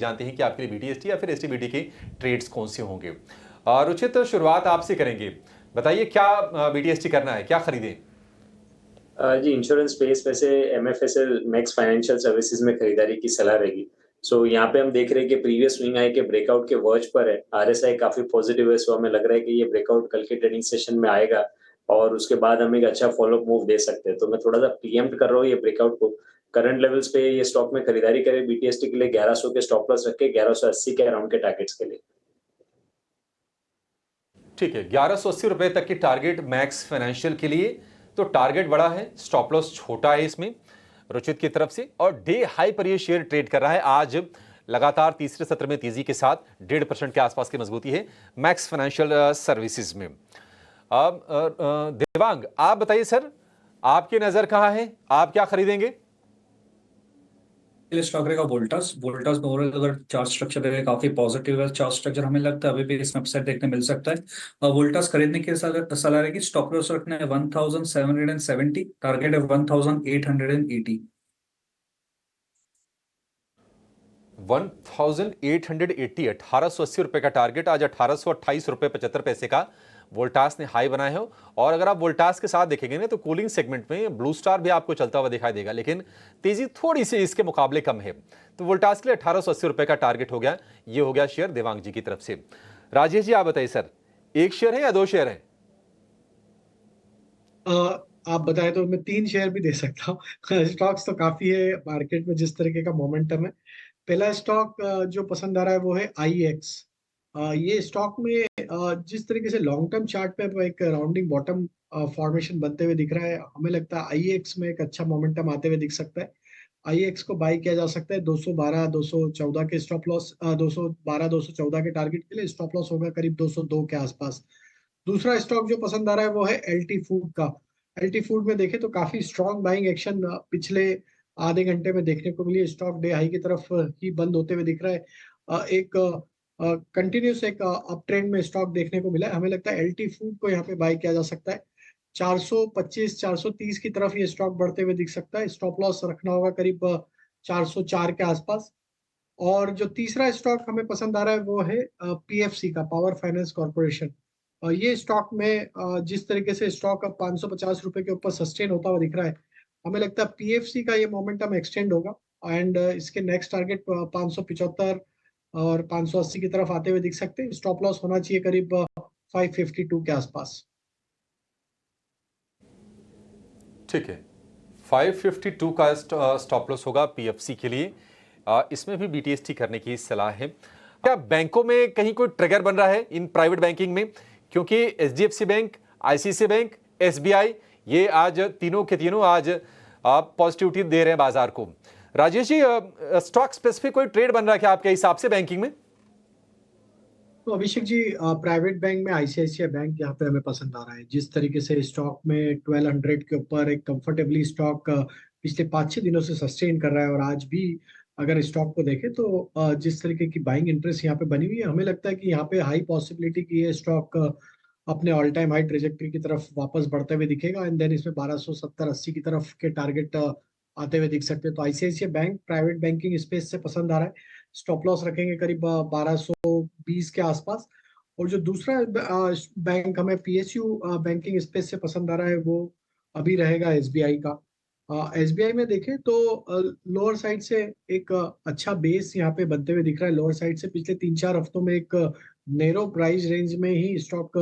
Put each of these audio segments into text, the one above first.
जानते हैं कि आपके लिए बीटीएसटी या फिर एसटीबीटी के ट्रेड्स कौन से होंगे। रुचित, शुरुआत आपसे करेंगे। बताइए क्या बीटीएसटी करना है, क्या खरीदें? जी, इंश्योरेंस स्पेस वैसे एमएफएसएल मैक्स फाइनेंशियल सर्विसेज में खरीदारी की सलाह रहेगी। यहाँ पे हम देख रहे हैं कि प्रीवियस स्विंग हाई के ब्रेकआउट के वर्ज पर है। आरएसआई काफी पॉजिटिव है, हमें लग रहा है कि ये ब्रेकआउट कल के ट्रेडिंग सेशन में आएगा और उसके बाद हम एक अच्छा फॉलोअप मूव दे सकते हैं। तो मैं थोड़ा सा प्रीएम्प्ट कर रहा हूँ ये ब्रेकआउट को। करंट लेवल्स पे ये स्टॉक में खरीदारी करें बीटीएसटी के लिए 1100 के स्टॉप लॉस रख के 1180 के अराउंड के टारगेट्स के लिए। ठीक है, 1180 रुपए तक की टारगेट मैक्स फाइनेंशियल के लिए। तो टारगेट बड़ा है, स्टॉप लॉस छोटा है इसमें रुचित की तरफ से, और डे हाई पर यह शेयर ट्रेड कर रहा है। आज लगातार तीसरे सत्र में तेजी के साथ 1.5% के आसपास की मजबूती है मैक्स फाइनेंशियल सर्विसेज में। अब देवांग, आप बताइए सर, आपकी नजर कहां है, आप क्या खरीदेंगे? स्टॉक रहेगा वोल्टास। वोल्टास में ओवरऑल अगर चार्ट स्ट्रक्चर रहेगा काफी पॉजिटिव है चार्ट स्ट्रक्चर, हमें लगता है अभी भी इसमें अपसाइड देखने मिल सकता है। और वोल्टास खरीदने की सलाह रहेगी। स्टॉप लॉस रखना है 1770, टारगेट है 1880। 1880, 1880 रुपए का टारगेट। आज 1828 रुपए 75 पैसे का वोल्टास ने हाई बनाया है। और अगर आप वोल्टास के साथ देखेंगे ना, तो कूलिंग सेगमेंट में ब्लू स्टार भी आपको चलता हुआ दिखाई देगा, लेकिन तेजी थोड़ी सी इसके मुकाबले कम है। तो वोल्टास के लिए 1880 रुपए का टारगेट हो गया। ये हो गया शेयर देवांग जी की तरफ से। राजेश जी, आप बताइए सर, एक शेयर है या दो शेयर है? आप बताएं तो मैं 3 शेयर भी दे सकता हूँ। स्टॉक्स तो काफी है मार्केट में, जिस तरीके का मोमेंटम है। पहला स्टॉक जो पसंद आ रहा है वो है आईएक्स। ये स्टॉक में जिस तरीके से लॉन्ग टर्म चार्ट पे एक राउंडिंग बॉटम फॉर्मेशन बनते हुए दिख रहा है, हमें लगता है आईएक्स में एक अच्छा मोमेंटम आते हुए दिख सकता है। आईएक्स को बाई किया जा सकता है 212 214 के स्टॉप लॉस, 212 214 के टारगेट के लिए स्टॉप लॉस होगा करीब 202 के आसपास। दूसरा स्टॉक जो पसंद आ रहा है वो है एलटी फूड का। एलटी फूड में देखें तो काफी स्ट्रॉन्ग बाइंग एक्शन पिछले आधे घंटे में देखने को मिली। स्टॉक डे हाई की तरफ ही बंद होते हुए दिख रहा है। एक कंटिन्यूस एक अप ट्रेंड में स्टॉक देखने को मिला है। हमें लगता है एलटी फूड को यहाँ पे बाय किया जा सकता है। 425 430 की तरफ ये स्टॉक बढ़ते हुए दिख सकता है। स्टॉप लॉस रखना होगा करीब 404 के आसपास। और जो तीसरा स्टॉक हमें पसंद आ रहा है वो है पीएफसी का, पावर फाइनेंस कॉर्पोरेशन। ये स्टॉक में जिस तरीके से स्टॉक अब 550 रुपए के ऊपर सस्टेन होता हुआ दिख रहा है, हमें लगता है पीएफसी का ये मोमेंटम एक्सटेंड होगा। एंड इसके नेक्स्ट टारगेट 575 और 580 की तरफ आते हुए दिख सकते हैं। स्टॉप लॉस होना चाहिए करीब 552 के आसपास। ठीक है, 552 का स्टॉप लॉस होगा पीएफसी के लिए। इसमें भी बीटीएसटी करने की सलाह है। क्या बैंकों में कहीं कोई ट्रिगर बन रहा है इन प्राइवेट बैंकिंग में? क्योंकि HDFC bank, ICICI bank, SBI, ये आज तीनों के तीनों आज पॉजिटिविटी दे रहे हैं बाजार को। राजेश जी, स्टॉक स्पेसिफिक कोई ट्रेड बन रहा है क्या आपके हिसाब से बैंकिंग में? तो अभिषेक जी, प्राइवेट बैंक में आईसीआईसीआई बैंक यहाँ पे हमें पसंद आ रहा है। जिस तरीके से स्टॉक में 1200 के ऊपर एक कंफर्टेबली स्टॉक पिछले 5-6 दिनों से सस्टेन कर रहा है, और आज भी अगर स्टॉक को देखें तो जिस तरीके की बाइंग इंटरेस्ट यहाँ पे बनी हुई है, हमें लगता है कि यहाँ पे हाई पॉसिबिलिटी की ये स्टॉक अपने ऑल टाइम हाई ट्रेजेक्टरी की तरफ वापस बढ़ते हुए दिखेगा। एंड देन इसमें 1270-80 की तरफ के टारगेट आते हुए दिख सकते हैं। तो ICICI bank private banking space से पसंद आ रहा है। स्टॉप लॉस रखेंगे करीब 1220 के आसपास। और जो दूसरा बैंक हमें पीएसयू बैंकिंग स्पेस से पसंद आ रहा है वो अभी रहेगा एसबीआई का। एसबीआई में देखें तो लोअर साइड से एक अच्छा बेस यहाँ पे बनते हुए दिख रहा है। लोअर साइड से पिछले 3-4 हफ्तों में एक नैरो प्राइस रेंज में ही स्टॉक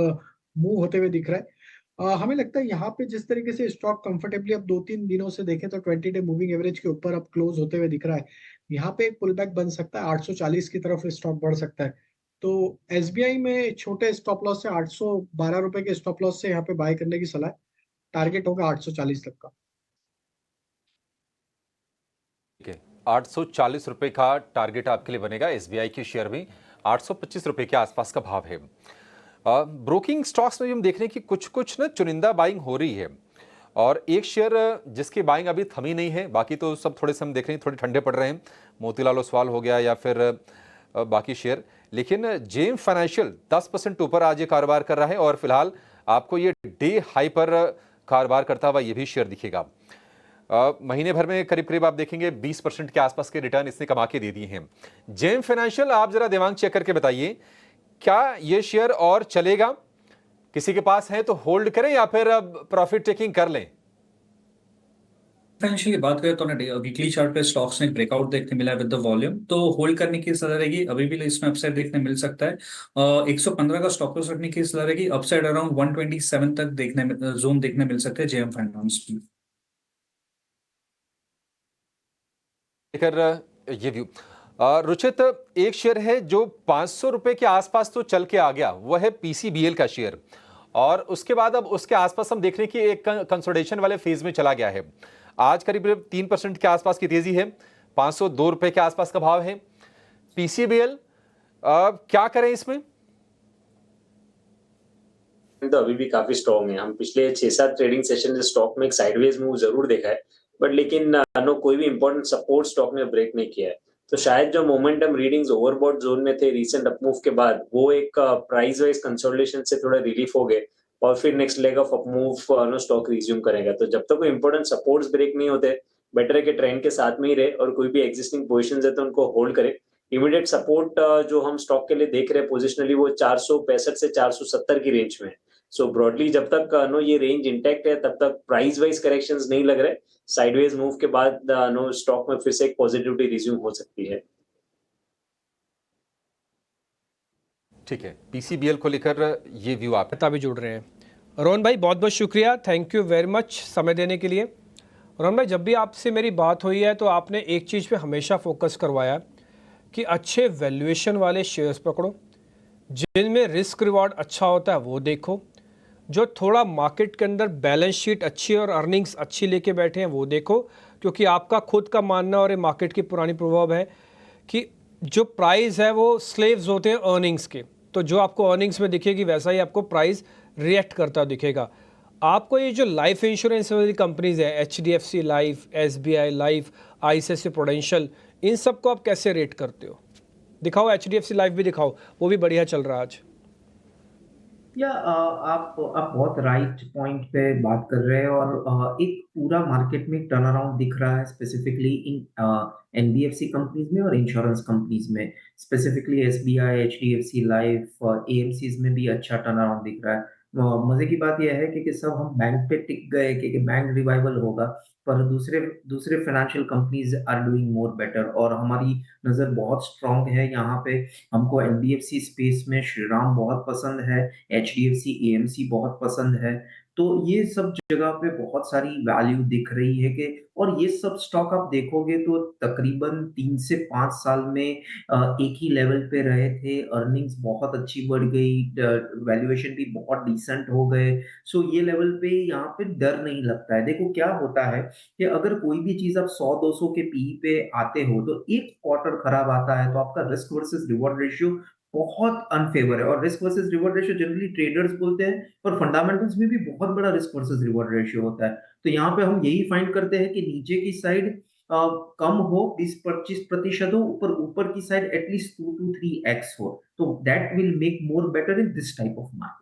मूव होते हुए दिख रहा है। हमें लगता है यहाँ पे जिस तरीके से स्टॉक कंफर्टेबली अब 2-3 दिनों से देखें तो 20 डे मूविंग एवरेज के ऊपर अब क्लोज होते हुए दिख रहा है। यहाँ पे एक पुल बैक बन सकता है, 840 की तरफ स्टॉक बढ़ सकता है। तो एसबीआई में छोटे स्टॉप लॉस से 812 रुपए के स्टॉप लॉस से यहाँ पे बाय करने की सलाह है। टारगेट होगा 840 तक का। ठीक है, 840 रुपए का टारगेट आपके लिए बनेगा। एसबीआई के शेयर में 825 रुपए के आसपास का भाव है। ब्रोकिंग स्टॉक्स में भी हम देख रहे हैं कि कुछ कुछ ना चुनिंदा बाइंग हो रही है, और एक शेयर जिसकी बाइंग अभी थमी नहीं है, बाकी तो सब थोड़े से हम देख रहे हैं थोड़े ठंडे पड़ रहे हैं। मोतीलाल ओसवाल हो गया या फिर बाकी शेयर। लेकिन जेम फाइनेंशियल 10% ऊपर आज ये कारोबार कर रहा है, और फिलहाल आपको ये डे हाई पर कारोबार करता हुआ ये भी शेयर दिखेगा। महीने भर में करीब करीब आप देखेंगे 20% के आसपास के रिटर्न इसने कमा के दे दिए हैं। जेम फाइनेंशियल, आप जरा दिमाग चेक करके बताइए, क्या ये शेयर और चलेगा? किसी के पास है तो होल्ड करें या फिर अब प्रॉफिट टेकिंग कर लें? फाइनेंशियल की बात करें तो वीकली चार्ट पे स्टॉक्स ने ब्रेकआउट देखने मिला है विद द वॉल्यूम, तो होल्ड करने की सलाह रहेगी। अभी भी इसमें अपसाइड देखने मिल सकता है। 115 का स्टॉप लॉस रखने की सलाह रहेगी। अपसाइड अराउंड 127 तक जोन देखने मिल सकते हैं जेएम फाइनेंस में। लेकर ये व्यू रुचित, एक शेयर है जो 500 रुपए के आसपास तो चल के आ गया, वो है पीसीबीएल का शेयर, और उसके बाद अब उसके आसपास हम देखने की एक कंसोलिडेशन वाले फेज में चला गया है। आज करीब 3% के आसपास की तेजी है, 502 रुपए के आसपास का भाव है। पीसीबीएल क्या करें इसमें? तो अभी भी काफी स्ट्रॉन्ग है। हम पिछले 6-7 ट्रेडिंग सेशन में स्टॉक में एक साइडवेज मूव जरूर देखा है, बट लेकिन नो कोई भी इंपॉर्टेंट सपोर्ट स्टॉक ने ब्रेक नहीं किया है। तो शायद जो मोमेंटम रीडिंग्स ओवरबॉट जोन में थे रिसेंट अपमूव के बाद, वो एक प्राइस वाइज कंसोलिडेशन से थोड़ा रिलीफ हो गए और फिर next leg of upmove no stock resume करेगा। तो जब तक कोई इंपॉर्टेंट सपोर्ट्स ब्रेक नहीं होते, बेटर है कि ट्रेंड के साथ में ही रहे, और कोई भी एग्जिस्टिंग पोजिशन है तो उनको होल्ड करे। इमीडिएट सपोर्ट जो हम स्टॉक के लिए देख रहे हैं पोजिशनली, वो 465 से 470 की रेंज में है। सो ब्रॉडली जब तक नो ये रेंज इंटैक्ट है, तब तक प्राइस वाइज करेक्शंस नहीं लग रहे। साइडवेज मूव के बाद नो स्टॉक में फिर से एक पॉजिटिविटी रिज्यूम हो सकती है। ठीक है, पीसीबीएल को लेकर ये व्यू आप भी जुड़ रहे हैं। रोहन भाई बहुत बहुत शुक्रिया, थैंक यू वेरी मच समय देने के लिए। रोहन भाई, जब भी आपसे मेरी बात हुई है तो आपने एक चीज़ पे हमेशा फोकस करवाया कि अच्छे वैल्यूएशन वाले शेयर्स पकड़ो, जिनमें रिस्क रिवॉर्ड अच्छा होता है वो देखो, जो थोड़ा मार्केट के अंदर बैलेंस शीट अच्छी और अर्निंग्स अच्छी लेके बैठे हैं वो देखो, क्योंकि आपका खुद का मानना और ये मार्केट की पुरानी प्रभाव है कि जो प्राइस है वो स्लेव्स होते हैं अर्निंग्स के, तो जो आपको अर्निंग्स में दिखेगी वैसा ही आपको प्राइस रिएक्ट करता दिखेगा। आपको ये जो लाइफ इंश्योरेंस वाली कंपनीज है, HDFC life, SBI life, ICICI prudential, इन सब को आप कैसे रेट करते हो? दिखाओ, एचडीएफसी लाइफ भी दिखाओ, वो भी बढ़िया चल रहा है आज। या आप बहुत राइट पॉइंट पे बात कर रहे हैं, और एक पूरा मार्केट में टर्न अराउंड दिख रहा है स्पेसिफिकली इन एनबीएफसी कंपनीज में और इंश्योरेंस कंपनीज में। Specifically SBI, HDFC life, AMCs में भी अच्छा टर्न अराउंड दिख रहा है। मजे की बात यह है कि सब हम बैंक पे टिक गए कि बैंक रिवाइवल होगा, पर दूसरे दूसरे financial companies are doing more better, और हमारी नज़र बहुत स्ट्रांग है यहाँ पे। हमको एनबीएफसी स्पेस में श्रीराम बहुत पसंद है, एचडीएफसी, एएमसी बहुत पसंद है। तो ये सब जगह पे बहुत सारी वैल्यू दिख रही है कि, और ये सब स्टॉक आप देखोगे तो तकरीबन 3 से 5 साल में एक ही लेवल पे रहे थे, अर्निंग्स बहुत अच्छी बढ़ गई, वैल्यूएशन भी बहुत डिसेंट हो गए। सो ये लेवल पे यहाँ पे डर नहीं लगता है। देखो क्या होता है कि अगर कोई भी चीज आप 100-200 के पीई पे आते हो, तो एक क्वार्टर खराब आता है तो आपका रिस्क वर्सेस रिवॉर्ड रेशियो बहुत अनफेवर है। और risk versus reward ratio generally traders बोलते हैं, पर फंडामेंटल्स में भी बहुत बड़ा रिस्क वर्सेस रिवॉर्ड रेशियो होता है। तो यहाँ पे हम यही फाइंड करते हैं कि नीचे की साइड कम हो, 20-25% हो, ऊपर ऊपर की साइड एटलीस्ट 2 to 3x हो, तो that will make more better in this type of market.